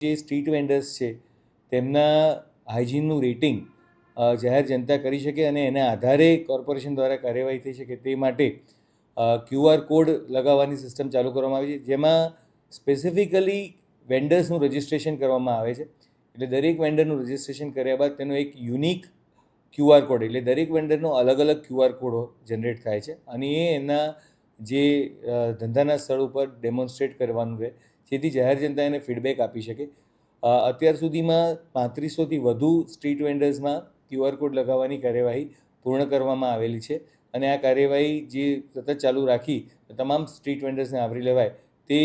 જે street vendors છે તેમના હાઇજીનનું રેટિંગ જાહેર જનતા કરી શકે અને એના આધારે કોર્પોરેશન દ્વારા કાર્યવાહી થઈ શકે તે માટે QR કોડ લગાવવાની સિસ્ટમ ચાલુ કરવામાં આવી છે, જેમાં સ્પેસિફિકલી વેન્ડર્સનું રજિસ્ટ્રેશન કરવામાં આવે છે. એટલે દરેક વેન્ડરનું રજિસ્ટ્રેશન કર્યા બાદ તેનો એક યુનિક QR કોડ, એટલે દરેક વેન્ડરનો અલગ અલગ QR કોડ જનરેટ થાય છે અને એ એના જે ધંધાના સ્થળ ઉપર ડેમોન્સ્ટ્રેટ કરવાનું રહે, જેથી જાહેર જનતા એને ફીડબેક આપી શકે. અત્યાર સુધીમાં 3500થી વધુ સ્ટ્રીટ વેન્ડર્સમાં QR કોડ લગાવવાની કાર્યવાહી પૂર્ણ કરવામાં આવેલી છે અને આ કાર્યવાહી જે સતત ચાલુ રાખી તમામ સ્ટ્રીટ વેન્ડર્સને આવરી લેવાય તે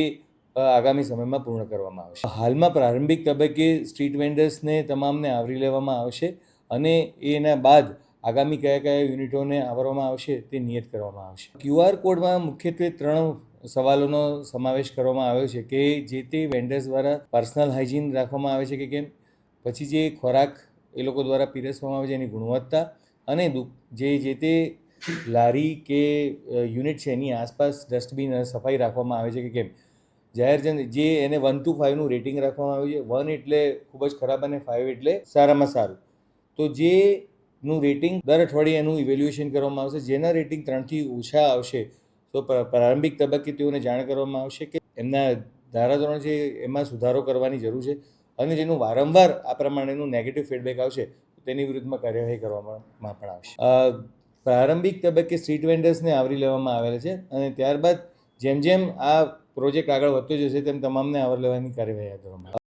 આગામી સમયમાં પૂર્ણ કરવામાં આવશે. હાલમાં પ્રારંભિક તબક્કે સ્ટ્રીટ વેન્ડર્સને તમામને આવરી લેવામાં આવશે અને એના બાદ આગામી કયા કયા યુનિટોને આવરવામાં આવશે તે નિયત કરવામાં આવશે. QR કોડમાં મુખ્યત્વે 3 સવાલોનો સમાવેશ કરવામાં આવ્યો છે કે જે તે વેન્ડર્સ દ્વારા પર્સનલ હાઇજીન રાખવામાં આવે છે કે કેમ, પછી જે ખોરાક એ લોકો દ્વારા પીરસવામાં આવે છે એની ગુણવત્તા, અને જે તે લારી કે યુનિટ છે એની આસપાસ ડસ્ટબિન અને સફાઈ રાખવામાં આવે છે કે કેમ. જે એને 1 to 5નું રેટિંગ રાખવામાં આવ્યું છે. 1 એટલે ખૂબ જ ખરાબ અને 5 એટલે સારામાં સારું. તો જેનું રેટિંગ દર અઠવાડિયે એનું ઇવેલ્યુએશન કરવામાં આવશે. જેના રેટિંગ 3થી ઓછા આવશે તો પ્રારંભિક તબક્કે તેઓને જાણ કરવામાં આવશે કે એમના ધારાધોરણ છે એમાં સુધારો કરવાની જરૂર છે, અને જેનું વારંવાર આ પ્રમાણેનું નેગેટિવ ફીડબેક આવશે તો તેની વિરુદ્ધમાં કાર્યવાહી કરવામાં પણ આવશે. પ્રારંભિક તબક્કે સ્ટ્રીટ વેન્ડર્સને આવરી લેવામાં આવેલા છે અને ત્યારબાદ જેમ જેમ આ પ્રોજેક્ટ આગળ વધતો જશે તેમ તમામને આવરી લેવાની કાર્યવાહી હાથ ધરવામાં આવશે.